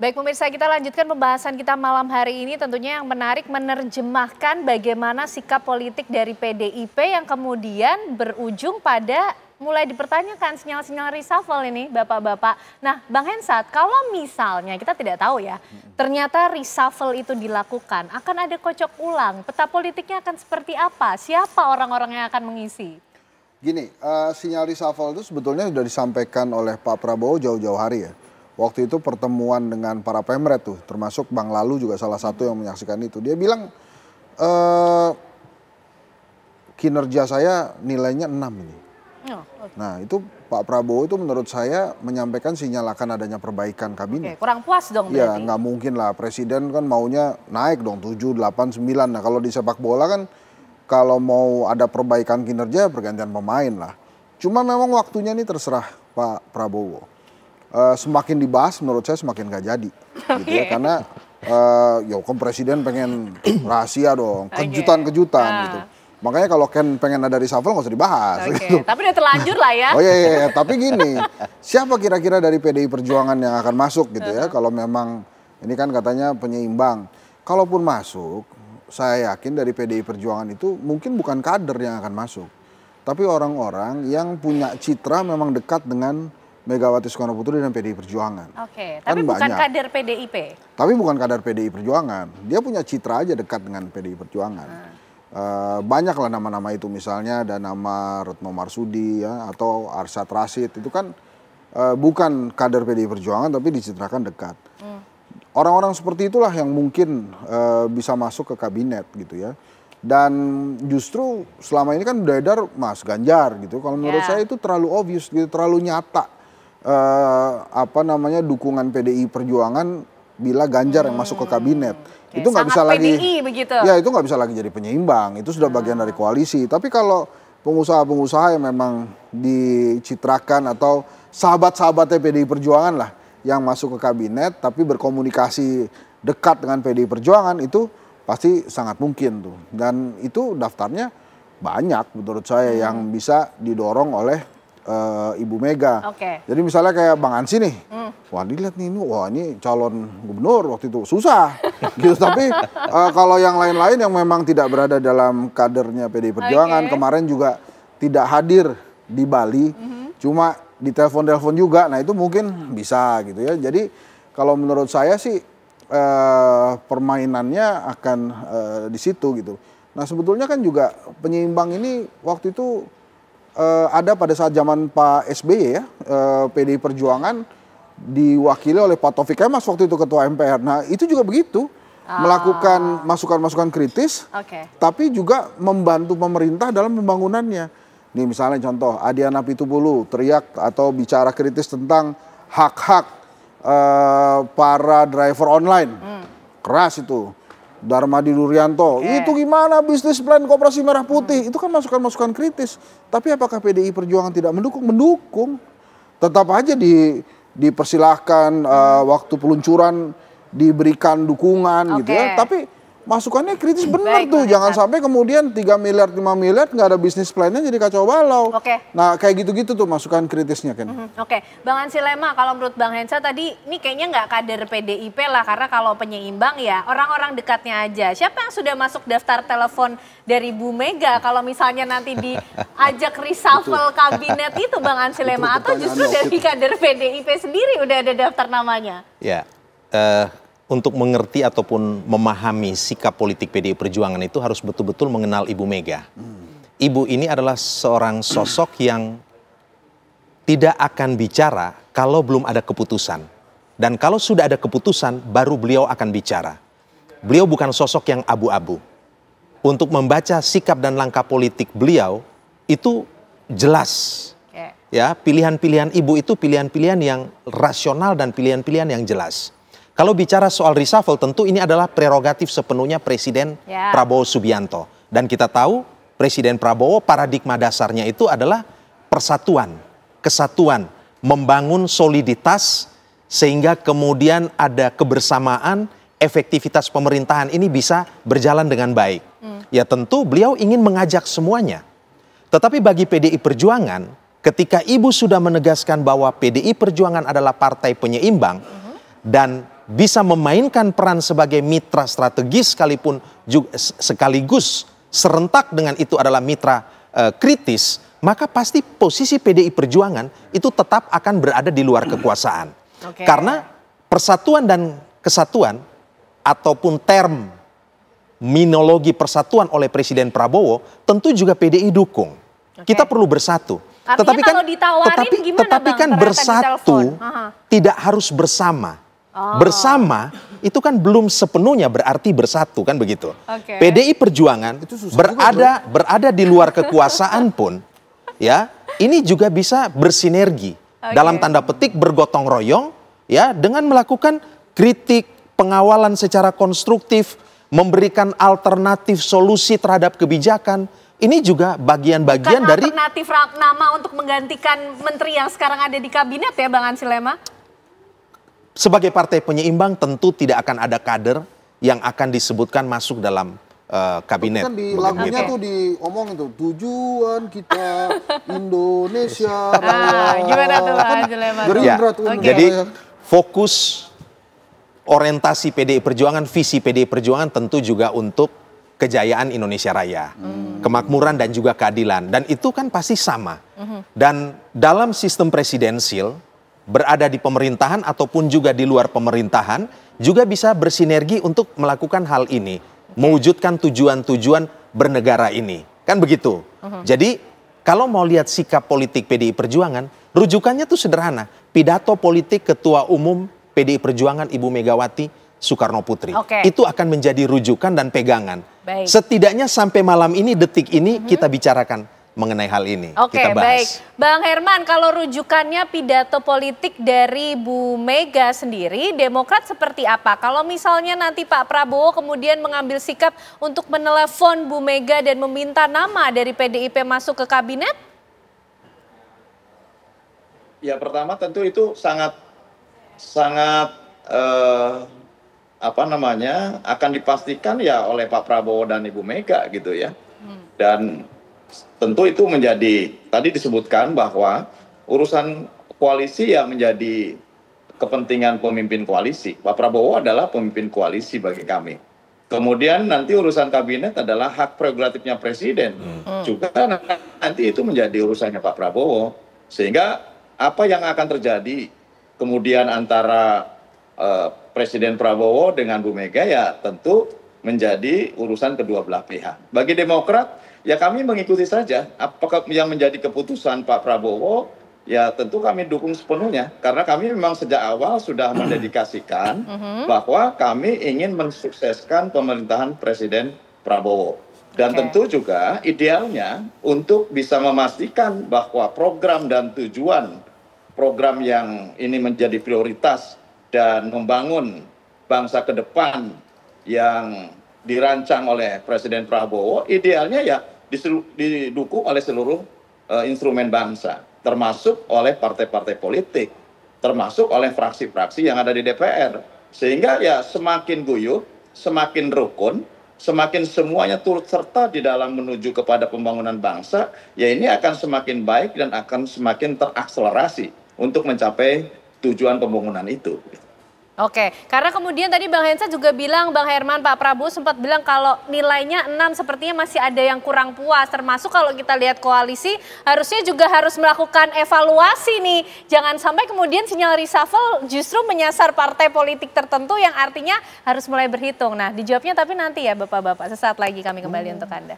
Baik pemirsa, kita lanjutkan pembahasan kita malam hari ini, tentunya yang menarik menerjemahkan bagaimana sikap politik dari PDIP yang kemudian berujung pada mulai dipertanyakan sinyal-sinyal reshuffle ini Bapak-Bapak. Nah Bang Hensat, kalau misalnya kita tidak tahu ya, ternyata reshuffle itu dilakukan, akan ada kocok ulang, peta politiknya akan seperti apa, siapa orang-orang yang akan mengisi? Gini, sinyal reshuffle itu sebetulnya sudah disampaikan oleh Pak Prabowo jauh-jauh hari ya. Waktu itu pertemuan dengan para pemret tuh, termasuk Bang Lalu juga salah satu yang menyaksikan itu. Dia bilang, kinerja saya nilainya 6 ini. Oh, okay. Nah itu Pak Prabowo itu menurut saya menyampaikan sinyal akan adanya perbaikan kabinet. Kurang puas dong berarti? Ya nggak mungkin lah, presiden kan maunya naik dong 7, 8, 9. Nah kalau di sepak bola kan kalau mau ada perbaikan kinerja pergantian pemain lah. Cuma memang waktunya ini terserah Pak Prabowo. Semakin dibahas menurut saya semakin gak jadi. Gitu ya, karena ya kan presiden pengen rahasia dong, kejutan-kejutan gitu. Makanya kalau Ken pengen ada reshuffle nggak usah dibahas. Gitu. Tapi udah terlanjur lah ya. Oh iya, tapi gini, siapa kira-kira dari PDI Perjuangan yang akan masuk gitu ya? Kalau memang ini kan katanya penyeimbang. Kalaupun masuk, saya yakin dari PDI Perjuangan itu mungkin bukan kader yang akan masuk. Tapi orang-orang yang punya citra memang dekat dengan Megawati Soekarno Putri dan PDI Perjuangan. Oke, tapi kan bukan kader PDIP. Tapi bukan kader PDI Perjuangan. Dia punya citra aja dekat dengan PDI Perjuangan. Banyak lah nama-nama itu, misalnya ada nama Retno Marsudi ya, atau Arsyad Rashid. Itu kan bukan kader PDI Perjuangan tapi dicitrakan dekat. Orang-orang seperti itulah yang mungkin bisa masuk ke kabinet gitu ya. Dan justru selama ini kan beredar Mas Ganjar gitu. Kalau menurut saya itu terlalu obvious gitu, terlalu nyata. Dukungan PDI Perjuangan bila Ganjar yang masuk ke kabinet. Itu nggak bisa lagi PDI begitu. Ya itu nggak bisa lagi jadi penyeimbang, itu sudah bagian dari koalisi. Tapi kalau pengusaha-pengusaha yang memang dicitrakan atau sahabat-sahabatnya PDI Perjuangan lah yang masuk ke kabinet tapi berkomunikasi dekat dengan PDI Perjuangan, itu pasti sangat mungkin tuh. Dan itu daftarnya banyak menurut saya yang bisa didorong oleh Ibu Mega. Jadi misalnya kayak Bang Ansy nih, wah dilihat nih, wah ini calon gubernur waktu itu susah, gitu. Tapi kalau yang lain-lain yang memang tidak berada dalam kadernya PDI Perjuangan, kemarin juga tidak hadir di Bali, cuma di telepon-telepon juga, nah itu mungkin bisa gitu ya. Jadi kalau menurut saya sih permainannya akan di situ gitu. Nah sebetulnya kan juga penyeimbang ini waktu itu ada pada saat zaman Pak SBY ya, PDI Perjuangan diwakili oleh Pak Taufik Kemas waktu itu ketua MPR. Nah itu juga begitu, melakukan masukan-masukan kritis, tapi juga membantu pemerintah dalam pembangunannya. Nih misalnya contoh, Adiana Pitupulu teriak atau bicara kritis tentang hak-hak para driver online, keras itu. Darmadi Durianto, itu gimana bisnis plan Koperasi Merah Putih, itu kan masukan-masukan kritis. Tapi apakah PDI Perjuangan tidak mendukung? Mendukung. Tetap aja dipersilahkan waktu peluncuran diberikan dukungan gitu ya. Tapi masukannya kritis benar tuh, jangan sampai kemudian 3 miliar, 5 miliar nggak ada bisnis plannya jadi kacau balau. Nah kayak gitu-gitu tuh masukan kritisnya kan. Bang Ansy Lema, kalau menurut Bang Hensat tadi ini kayaknya nggak kader PDIP lah, karena kalau penyeimbang ya orang-orang dekatnya aja. Siapa yang sudah masuk daftar telepon dari Bu Mega kalau misalnya nanti diajak reshuffle kabinet itu Bang Ansy Lema, atau justru dari kader PDIP sendiri udah ada daftar namanya? Ya, untuk mengerti ataupun memahami sikap politik PDI Perjuangan itu harus betul-betul mengenal Ibu Mega. Ibu ini adalah seorang sosok yang tidak akan bicara kalau belum ada keputusan. Dan kalau sudah ada keputusan, baru beliau akan bicara. Beliau bukan sosok yang abu-abu. Untuk membaca sikap dan langkah politik beliau, itu jelas. Ya, pilihan-pilihan Ibu itu pilihan-pilihan yang rasional dan pilihan-pilihan yang jelas. Kalau bicara soal reshuffle, tentu ini adalah prerogatif sepenuhnya Presiden Prabowo Subianto. Dan kita tahu Presiden Prabowo paradigma dasarnya itu adalah persatuan, kesatuan, membangun soliditas sehingga kemudian ada kebersamaan, efektivitas pemerintahan ini bisa berjalan dengan baik. Ya tentu beliau ingin mengajak semuanya. Tetapi bagi PDI Perjuangan, ketika Ibu sudah menegaskan bahwa PDI Perjuangan adalah partai penyeimbang, dan bisa memainkan peran sebagai mitra strategis sekalipun sekaligus serentak dengan itu adalah mitra kritis, maka pasti posisi PDI Perjuangan itu tetap akan berada di luar kekuasaan. Karena persatuan dan kesatuan ataupun term minologi persatuan oleh Presiden Prabowo tentu juga PDI dukung. Kita perlu bersatu. Artinya kalau ditawarin gimana, Bang, kan ternyata bersatu tidak harus bersama. Bersama itu kan belum sepenuhnya berarti bersatu, kan begitu. PDI Perjuangan berada di luar kekuasaan pun, ya, ini juga bisa bersinergi dalam tanda petik bergotong royong, ya, dengan melakukan kritik, pengawalan secara konstruktif, memberikan alternatif solusi terhadap kebijakan. Ini juga bagian-bagian dari alternatif nama untuk menggantikan menteri yang sekarang ada di kabinet ya, Bang Ansi Lema? Sebagai partai penyeimbang tentu tidak akan ada kader yang akan disebutkan masuk dalam kabinet. Kan di lagunya tuh diomongin tuh, tujuan kita Indonesia Raya. Gimana tuh, Bang Ansi Lema? Gerindra tuh. Jadi fokus orientasi PDI Perjuangan, visi PDI Perjuangan tentu juga untuk kejayaan Indonesia Raya, kemakmuran dan juga keadilan, dan itu kan pasti sama. Dan dalam sistem presidensil, berada di pemerintahan ataupun juga di luar pemerintahan, juga bisa bersinergi untuk melakukan hal ini, mewujudkan tujuan-tujuan bernegara ini, kan begitu. Jadi kalau mau lihat sikap politik PDI Perjuangan, rujukannya tuh sederhana, pidato politik Ketua Umum PDI Perjuangan Ibu Megawati Soekarno Putri. Itu akan menjadi rujukan dan pegangan. Setidaknya sampai malam ini, detik ini kita bicarakan mengenai hal ini. Kita bahas. Baik. Bang Herman, kalau rujukannya pidato politik dari Bu Mega sendiri, Demokrat seperti apa? Kalau misalnya nanti Pak Prabowo kemudian mengambil sikap untuk menelepon Bu Mega dan meminta nama dari PDIP masuk ke kabinet? Ya, pertama tentu itu sangat akan dipastikan ya oleh Pak Prabowo dan Ibu Mega gitu ya. Dan tentu itu menjadi, tadi disebutkan bahwa urusan koalisi ya menjadi kepentingan pemimpin koalisi. Pak Prabowo adalah pemimpin koalisi bagi kami. Kemudian nanti urusan kabinet adalah hak prerogatifnya Presiden. Juga nanti itu menjadi urusannya Pak Prabowo. Sehingga apa yang akan terjadi kemudian antara Presiden Prabowo dengan Bu Mega ya tentu menjadi urusan kedua belah pihak. Bagi Demokrat ya kami mengikuti saja apakah yang menjadi keputusan Pak Prabowo, ya tentu kami dukung sepenuhnya karena kami memang sejak awal sudah mendedikasikan bahwa kami ingin mensukseskan pemerintahan Presiden Prabowo. Dan tentu juga idealnya untuk bisa memastikan bahwa program dan tujuan program yang ini menjadi prioritas dan membangun bangsa ke depan yang dirancang oleh Presiden Prabowo, idealnya ya didukung oleh seluruh instrumen bangsa, termasuk oleh partai-partai politik, termasuk oleh fraksi-fraksi yang ada di DPR. Sehingga ya semakin guyup, semakin rukun, semakin semuanya turut serta di dalam menuju kepada pembangunan bangsa, ya ini akan semakin baik dan akan semakin terakselerasi untuk mencapai tujuan pembangunan itu. Karena kemudian tadi Bang Hensa juga bilang, Bang Herman, Pak Prabowo sempat bilang kalau nilainya 6 sepertinya masih ada yang kurang puas. Termasuk kalau kita lihat koalisi harusnya juga harus melakukan evaluasi nih. Jangan sampai kemudian sinyal reshuffle justru menyasar partai politik tertentu yang artinya harus mulai berhitung. Nah dijawabnya tapi nanti ya Bapak-Bapak, sesaat lagi kami kembali untuk Anda.